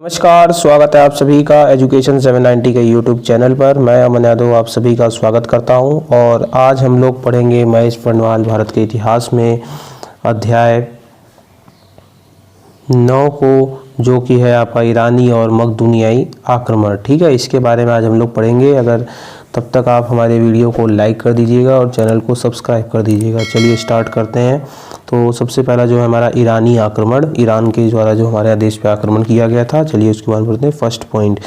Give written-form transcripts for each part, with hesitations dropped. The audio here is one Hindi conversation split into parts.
नमस्कार, स्वागत है आप सभी का एजुकेशन 790 के यूट्यूब चैनल पर। मैं अमन यादव आप सभी का स्वागत करता हूं और आज हम लोग पढ़ेंगे महेश बर्णवाल भारत के इतिहास में अध्याय 9 को, जो कि है आपका ईरानी और मकदूनियाई आक्रमण। ठीक है, इसके बारे में आज हम लोग पढ़ेंगे। अगर तब तक आप हमारे वीडियो को लाइक कर दीजिएगा और चैनल को सब्सक्राइब कर दीजिएगा। चलिए स्टार्ट करते हैं। तो सबसे पहला जो है हमारा ईरानी आक्रमण, ईरान के द्वारा जो हमारे देश पे आक्रमण किया गया था। चलिए उसके बाद पढ़ते हैं। फर्स्ट पॉइंट,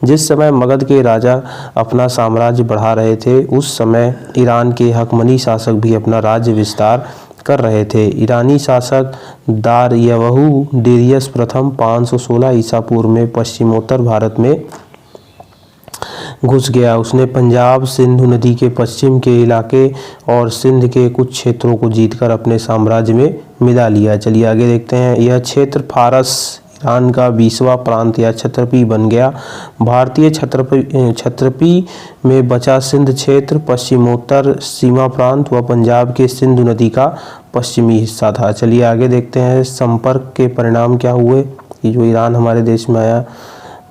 जिस समय मगध के राजा अपना साम्राज्य बढ़ा रहे थे, उस समय ईरान के हकमनी शासक भी अपना राज्य विस्तार कर रहे थे। ईरानी शासक दारयावहु डेरियस प्रथम 516 ईसा पूर्व में पश्चिमोत्तर भारत में घुस गया। उसने पंजाब, सिंधु नदी के पश्चिम के इलाके और सिंध के कुछ क्षेत्रों को जीतकर अपने साम्राज्य में मिला लिया। चलिए आगे देखते हैं। यह क्षेत्र फारस ईरान का 20वां प्रांत या क्षत्रपी बन गया। भारतीय क्षत्रपी में बचा सिंध क्षेत्र पश्चिमोत्तर सीमा प्रांत व पंजाब के सिंधु नदी का पश्चिमी हिस्सा था। चलिए आगे देखते हैं। संपर्क के परिणाम क्या हुए कि जो ईरान हमारे देश में आया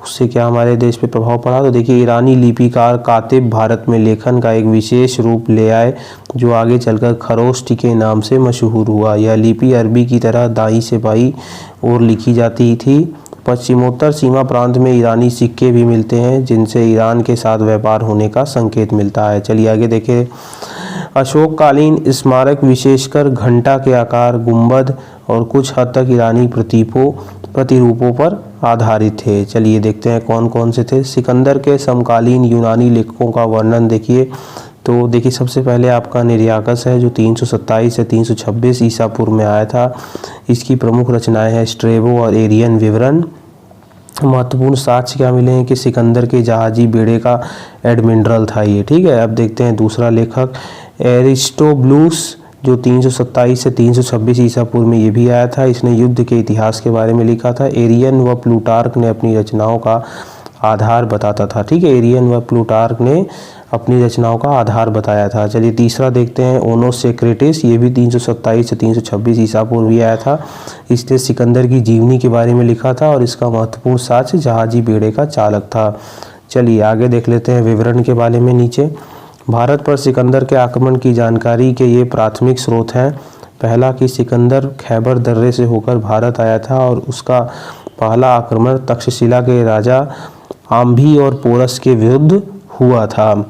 उससे क्या हमारे देश पे प्रभाव पड़ा। तो देखिए, ईरानी लिपिकार कातिब भारत में लेखन का एक विशेष रूप ले आए, जो आगे चलकर खरोष्टी के नाम से मशहूर हुआ। यह लिपि अरबी की तरह दाईं से बाईं ओर लिखी जाती थी। पश्चिमोत्तर सीमा प्रांत में ईरानी सिक्के भी मिलते हैं, जिनसे ईरान के साथ व्यापार होने का संकेत मिलता है। चलिए आगे देखें। अशोककालीन स्मारक विशेषकर घंटा के आकार, गुंबद और कुछ हद तक ईरानी प्रतिरूपों पर आधारित थे। चलिए देखते हैं कौन कौन से थे। सिकंदर के समकालीन यूनानी लेखकों का वर्णन देखिए। तो देखिए, सबसे पहले आपका निर्याकस है, जो 327 से 326 ईसा पूर्व में आया था। इसकी प्रमुख रचनाएं हैं स्ट्रेबो और एरियन विवरण। महत्वपूर्ण साक्ष्य क्या मिले हैं कि सिकंदर के जहाजी बेड़े का एडमिरल था ये। ठीक है, अब देखते हैं दूसरा लेखक एरिस्टोबुलस, जो 327 से 326 ईसा पूर्व में ये भी आया था। इसने युद्ध के इतिहास के बारे में लिखा था। एरियन व प्लूटार्क ने अपनी रचनाओं का आधार बताता था। ठीक है, एरियन व प्लूटार्क ने अपनी रचनाओं का आधार बताया था। चलिए तीसरा देखते हैं। ओनोसेक्रेटिस, ये भी 327 से 326 ईसा पूर्व भी आया था। इसने सिकंदर की जीवनी के बारे में लिखा था और इसका महत्वपूर्ण साक्ष्य जहाजी बेड़े का चालक था। चलिए आगे देख लेते हैं विवरण के बारे में। नीचे भारत पर सिकंदर के आक्रमण की जानकारी के ये प्राथमिक स्रोत हैं। पहला कि सिकंदर खैबर दर्रे से होकर भारत आया था और उसका पहला आक्रमण तक्षशिला के राजा आम्भी और पोरस के विरुद्ध हुआ था।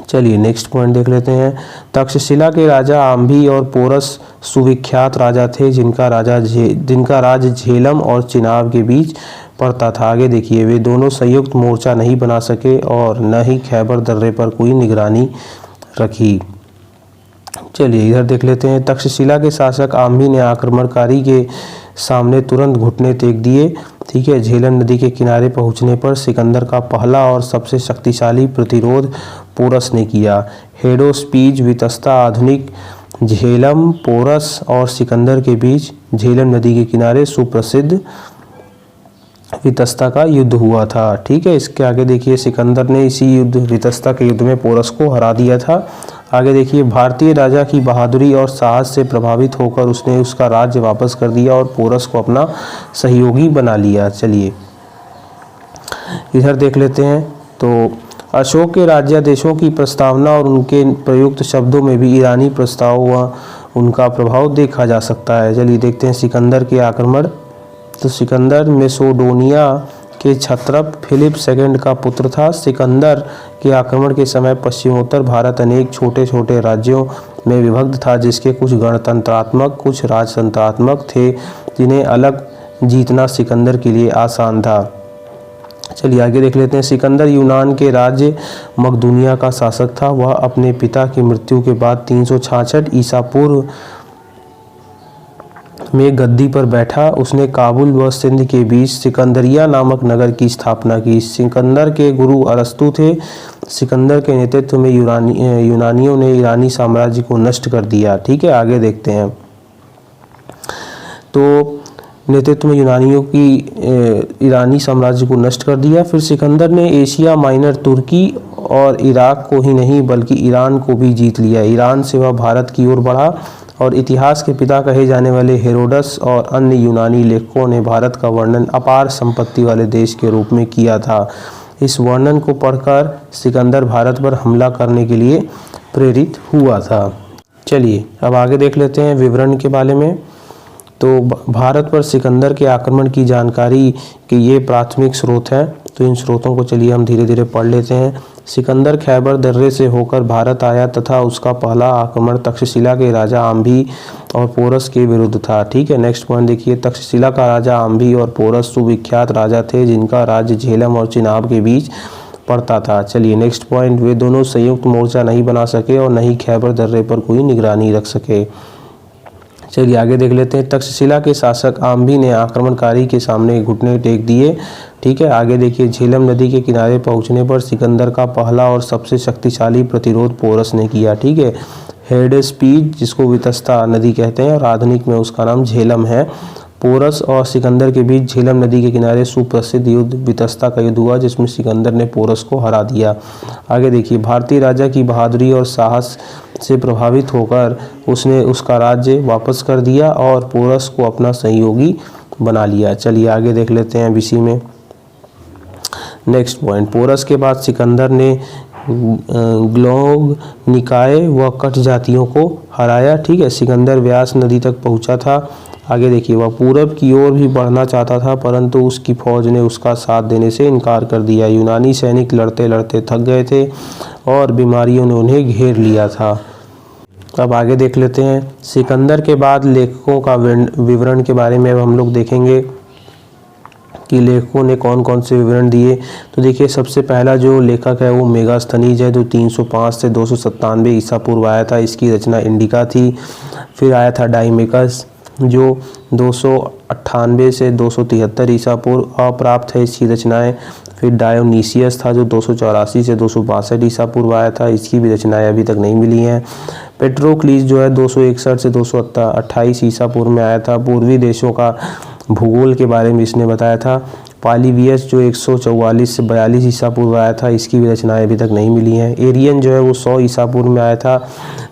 चलिए नेक्स्ट पॉइंट देख लेते हैं। तक्षशिला के राजा आम्भी और पोरस सुविख्यात राजा थे, जिनका राज झेलम और चिनाब के बीच पड़ता था। आगे देखिए, वे दोनों संयुक्त मोर्चा नहीं बना सके और न ही खैबर दर्रे पर कोई निगरानी रखी। चलिए इधर देख लेते हैं। तक्षशिला के शासक आम्भी ने आक्रमणकारी के सामने तुरंत घुटने टेक दिए। ठीक है, झेलम नदी के किनारे पहुंचने पर सिकंदर का पहला और सबसे शक्तिशाली प्रतिरोध पोरस ने किया। हेडोस्पीज वितस्ता आधुनिक झेलम, पोरस और सिकंदर के बीच झेलम नदी के किनारे सुप्रसिद्ध वितस्ता का युद्ध हुआ था। ठीक है, इसके आगे देखिए, सिकंदर ने इसी युद्ध वितस्ता के युद्ध में पोरस को हरा दिया था। आगे देखिए, भारतीय राजा की बहादुरी और साहस से प्रभावित होकर उसने उसका राज्य वापस कर दिया और पोरस को अपना सहयोगी बना लिया। चलिए इधर देख लेते हैं। तो अशोक के राज्यादेशों की प्रस्तावना और उनके प्रयुक्त शब्दों में भी ईरानी प्रस्ताव व उनका प्रभाव देखा जा सकता है। चलिए देखते हैं सिकंदर के आक्रमण। तो सिकंदर मेसोडोनिया के क्षत्रप फिलिप II का पुत्र था। सिकंदर के आक्रमण के समय पश्चिमोत्तर भारत अनेक छोटे छोटे राज्यों में विभक्त था, जिसके कुछ गणतंत्रात्मक कुछ राजतंत्रात्मक थे, जिन्हें अलग जीतना सिकंदर के लिए आसान था। चलिए आगे देख लेते हैं। सिकंदर यूनान के राज्य मकदूनिया का शासक था। वह अपने पिता की मृत्यु के बाद 366 ईसा पूर्व में गद्दी पर बैठा। उसने काबुल व सिंध के बीच सिकंदरिया नामक नगर की स्थापना की। सिकंदर के गुरु अरस्तु थे। सिकंदर के नेतृत्व में यूनानियों ने ईरानी साम्राज्य को नष्ट कर दिया। ठीक है, आगे देखते हैं। तो नेतृत्व में यूनानियों की ईरानी साम्राज्य को नष्ट कर दिया। फिर सिकंदर ने एशिया माइनर, तुर्की और इराक को ही नहीं बल्कि ईरान को भी जीत लिया। ईरान से वह भारत की ओर बढ़ा और इतिहास के पिता कहे जाने वाले हेरोडस और अन्य यूनानी लेखकों ने भारत का वर्णन अपार संपत्ति वाले देश के रूप में किया था। इस वर्णन को पढ़कर सिकंदर भारत पर हमला करने के लिए प्रेरित हुआ था। चलिए अब आगे देख लेते हैं विवरण के बारे में। तो भारत पर सिकंदर के आक्रमण की जानकारी के ये प्राथमिक स्रोत हैं, तो इन स्रोतों को चलिए हम धीरे धीरे पढ़ लेते हैं। सिकंदर खैबर दर्रे से होकर भारत आया तथा उसका पहला आक्रमण तक्षशिला के राजा आम्भी और पोरस के विरुद्ध था। ठीक है, नेक्स्ट पॉइंट देखिए। तक्षशिला का राजा आम्भी और पोरस सुविख्यात राजा थे जिनका राज्य झेलम और चिनाब के बीच पड़ता था। चलिए नेक्स्ट पॉइंट, वे दोनों संयुक्त मोर्चा नहीं बना सके और न ही खैबर दर्रे पर कोई निगरानी रख सके। चलिए आगे देख लेते हैं। तक्षशिला के शासक आम्भी ने आक्रमणकारी के सामने घुटने टेक दिए। ठीक है, आगे देखिए। झेलम नदी के किनारे पहुंचने पर सिकंदर का पहला और सबसे शक्तिशाली प्रतिरोध पोरस ने किया। ठीक है, हेडेस्पीड जिसको वितस्ता नदी कहते हैं और आधुनिक में उसका नाम झेलम है। पोरस और सिकंदर के बीच झेलम नदी के किनारे सुप्रसिद्ध युद्ध वितस्ता का युद्ध हुआ जिसमें सिकंदर ने पोरस को हरा दिया। आगे देखिए। भारतीय राजा की बहादुरी और साहस से प्रभावित होकर उसने उसका राज्य वापस कर दिया और पोरस को अपना सहयोगी बना लिया। चलिए आगे देख लेते हैं इसी में। नेक्स्ट पॉइंट, पोरस के बाद सिकंदर ने ग्लोग निकाय व कट जातियों को हराया। ठीक है, सिकंदर व्यास नदी तक पहुंचा था। आगे देखिए। वह पूरब की ओर भी बढ़ना चाहता था परंतु उसकी फौज ने उसका साथ देने से इनकार कर दिया। यूनानी सैनिक लड़ते लड़ते थक गए थे और बीमारियों ने उन्हें घेर लिया था। अब आगे देख लेते हैं। सिकंदर के बाद लेखकों का विवरण के बारे में अब हम लोग देखेंगे कि लेखकों ने कौन कौन से विवरण दिए। तो देखिए, सबसे पहला जो लेखक है वो मेगास्थनीज है जो 305 से 297 ईसा पूर्व आया था। इसकी रचना इंडिका थी। फिर आया था डाइमेकस जो 298 से 273 ईसा पूर्व, अप्राप्त है इसकी रचनाएं। फिर डायोनीसियस था जो 284 से 262 ईसा पूर्व आया था। इसकी भी रचनाएं अभी तक नहीं मिली हैं। पेट्रोक्लीस जो है 261 से 228 ईसा पूर्व में आया था। पूर्वी देशों का भूगोल के बारे में इसने बताया था। पालीवियस जो 144 से 42 ईसा पूर्व आया था। इसकी भी रचनाएं अभी तक नहीं मिली हैं। एरियन जो है वो 100 ईसा पूर्व में आया था।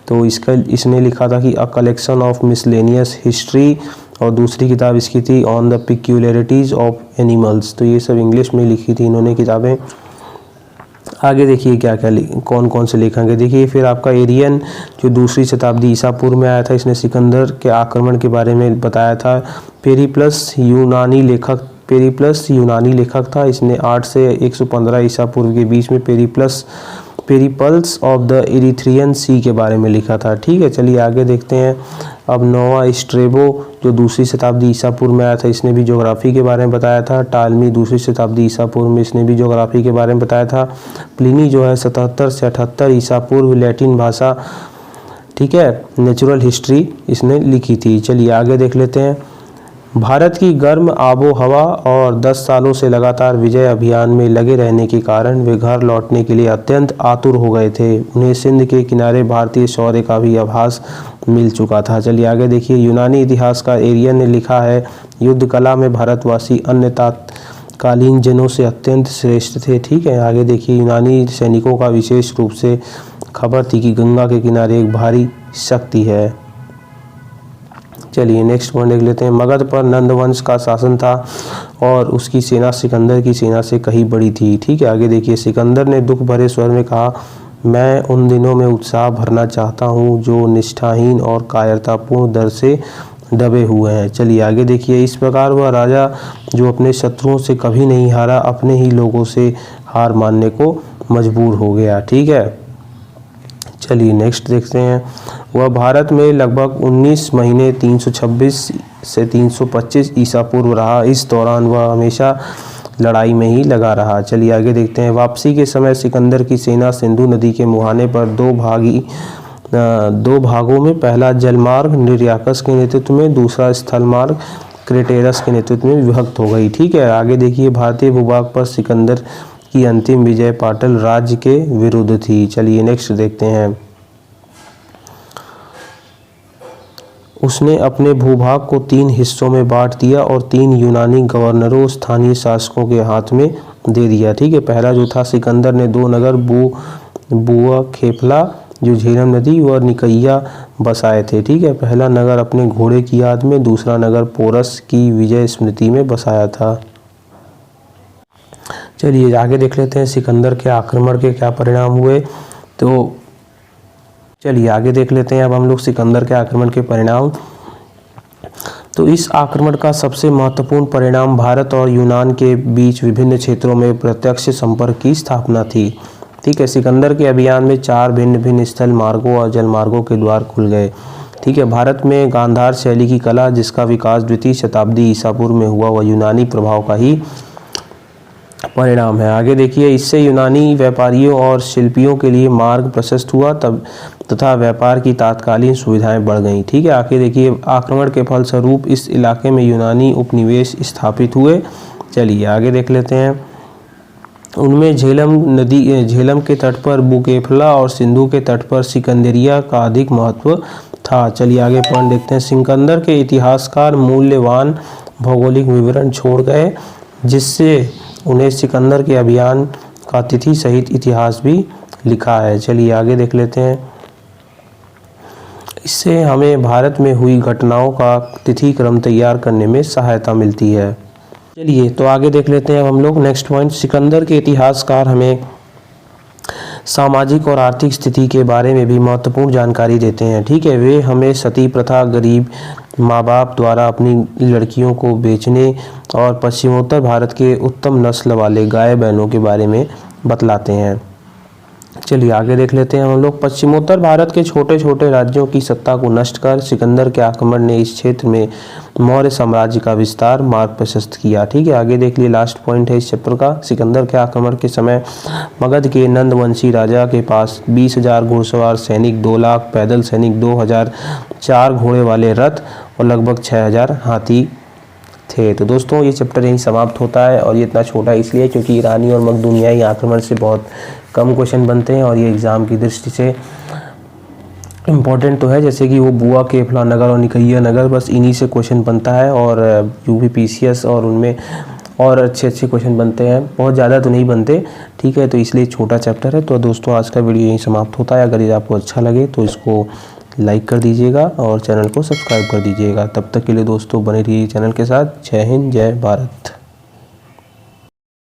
तो इसने लिखा था कि a collection of miscellaneous history, और दूसरी किताब इसकी थी ऑन द पिक्यूलरिटीज़ ऑफ एनिमल्स। तो ये सब इंग्लिश में लिखी थी इन्होंने किताबें। आगे देखिए क्या क्या कौन कौन से लेखक हैं। देखिए फिर आपका एरियन जो दूसरी शताब्दी ईसा पूर्व में आया था, इसने सिकंदर के आक्रमण के बारे में बताया था। पेरिप्लस यूनानी लेखक था। इसने 8 से 115 ईसा पूर्व के बीच में पेरिपल्स ऑफ द इरिथ्रियन सी के बारे में लिखा था। ठीक है, चलिए आगे देखते हैं। अब नोवा स्ट्रेबो जो दूसरी शताब्दी ईसा पूर्व में आया था, इसने भी ज्योग्राफी के बारे में बताया था। टालमी दूसरी शताब्दी ईसा पूर्व में, इसने भी ज्योग्राफी के बारे में बताया था। प्लिनी जो है 77 से 78 ईसा पूर्व लैटिन भाषा, ठीक है, नेचुरल हिस्ट्री इसने लिखी थी। चलिए आगे देख लेते हैं। भारत की गर्म आबो हवा और 10 सालों से लगातार विजय अभियान में लगे रहने के कारण वे घर लौटने के लिए अत्यंत आतुर हो गए थे। उन्हें सिंध के किनारे भारतीय शौर्य का भी आभास मिल चुका था। चलिए आगे देखिए। यूनानी इतिहासकार एरियन ने लिखा है, युद्ध कला में भारतवासी अन्य तत्कालीन जनों से अत्यंत श्रेष्ठ थे। ठीक है, आगे देखिए। यूनानी सैनिकों का विशेष रूप से खबर थी कि गंगा के किनारे एक भारी शक्ति है। चलिए नेक्स्ट पॉइंट देख लेते हैं। मगध पर नंद वंश का शासन था और उसकी सेना सिकंदर की सेना से कहीं बड़ी थी। ठीक है, आगे देखिए। सिकंदर ने दुख भरे स्वर में कहा, मैं उन दिनों में उत्साह भरना चाहता हूँ जो निष्ठाहीन और कायरतापूर्ण दर से दबे हुए हैं। चलिए आगे देखिए। इस प्रकार वह राजा जो अपने शत्रुओं से कभी नहीं हारा, अपने ही लोगों से हार मानने को मजबूर हो गया। ठीक है, चलिए नेक्स्ट देखते हैं। वह भारत में लगभग 19 महीने 326 से 325 ईसा पूर्व रहा। इस दौरान वह हमेशा लड़ाई में ही लगा रहा। चलिए आगे देखते हैं। वापसी के समय सिकंदर की सेना सिंधु नदी के मुहाने पर दो भागों में, पहला जलमार्ग निर्याकस के नेतृत्व में, दूसरा स्थल मार्ग क्रेटेरस के नेतृत्व में विभक्त हो गई। ठीक है, आगे देखिए। भारतीय भूभाग पर सिकंदर की अंतिम विजय पाटल राज्य के विरुद्ध थी। चलिए नेक्स्ट देखते हैं। उसने अपने भूभाग को 3 हिस्सों में बांट दिया और 3 यूनानी गवर्नरों स्थानीय शासकों के हाथ में दे दिया। ठीक है, पहला जो था, सिकंदर ने 2 नगर बुआ खेपला जो झेलम नदी व निकैया बसाए थे। ठीक है, पहला नगर अपने घोड़े की याद में, दूसरा नगर पोरस की विजय स्मृति में बसाया था। चलिए आगे देख लेते हैं सिकंदर के आक्रमण के क्या परिणाम हुए। तो चलिए आगे देख लेते हैं अब हम लोग सिकंदर के आक्रमण के परिणाम। तो इस आक्रमण का सबसे महत्वपूर्ण परिणाम भारत और यूनान के बीच विभिन्न क्षेत्रों में प्रत्यक्ष संपर्क की स्थापना थी। ठीक है, सिकंदर के अभियान में 4 भिन्न भिन्न स्थल मार्गों और जल मार्गों के द्वार खुल गए। ठीक है, भारत में गांधार शैली की कला जिसका विकास द्वितीय शताब्दी ईसा पूर्व में हुआ वह यूनानी प्रभाव का ही परिणाम है। आगे देखिए, इससे यूनानी व्यापारियों और शिल्पियों के लिए मार्ग प्रशस्त हुआ तथा व्यापार की तात्कालिक सुविधाएं बढ़ गईं। ठीक है, आगे देखिए, आक्रमण के फलस्वरूप इस इलाके में यूनानी उपनिवेश स्थापित हुए। चलिए आगे देख लेते हैं। उनमें झेलम के तट पर बुकेफला और सिंधु के तट पर सिकंदरिया का अधिक महत्व था। चलिए आगे पॉइंट देखते हैं। सिकंदर के इतिहासकार मूल्यवान भौगोलिक विवरण छोड़ गए जिससे उन्हें सिकंदर के अभियान का तिथि सहित इतिहास भी लिखा है। चलिए आगे देख लेते हैं। इससे हमें भारत में हुई घटनाओं का तिथि क्रम तैयार करने में सहायता मिलती है। चलिए तो आगे देख लेते हैं हम लोग नेक्स्ट पॉइंट। सिकंदर के इतिहासकार हमें सामाजिक और आर्थिक स्थिति के बारे में भी महत्वपूर्ण जानकारी देते हैं। ठीक है, वे हमें सती प्रथा, गरीब माँ बाप द्वारा अपनी लड़कियों को बेचने और पश्चिमोत्तर भारत के उत्तम नस्ल वाले गाय बैलों के बारे में बतलाते हैं। चलिए आगे देख लेते हैं हम लोग। पश्चिमोत्तर भारत के छोटे छोटे राज्यों की सत्ता को नष्ट कर सिकंदर के आक्रमण ने इस क्षेत्र में मौर्य साम्राज्य का विस्तार मार्ग प्रशस्त किया। ठीक है, आगे देख लिए लास्ट पॉइंट है इस चैप्टर का। सिकंदर के आक्रमण के समय मगध के नंदवंशी राजा के पास 20,000 घुड़सवार सैनिक, 2 लाख पैदल सैनिक, 2,000 4 घोड़े वाले रथ और लगभग 6,000 हाथी थे। तो दोस्तों ये चैप्टर यहीं समाप्त होता है और ये इतना छोटा इसलिए क्योंकि ईरानी और मकदूनियाई आक्रमण से बहुत कम क्वेश्चन बनते हैं और ये एग्ज़ाम की दृष्टि से इम्पोर्टेंट तो है, जैसे कि वो बुआ केफला नगर और निकैया नगर, बस इन्हीं से क्वेश्चन बनता है और यूपी पीसीएस और उनमें और अच्छे क्वेश्चन बनते हैं, बहुत ज़्यादा तो नहीं बनते। ठीक है, तो इसलिए छोटा चैप्टर है। तो दोस्तों आज का वीडियो यहीं समाप्त होता है। अगर ये आपको अच्छा लगे तो इसको लाइक कर दीजिएगा और चैनल को सब्सक्राइब कर दीजिएगा। तब तक के लिए दोस्तों बने रहिए चैनल के साथ। जय हिंद, जय भारत।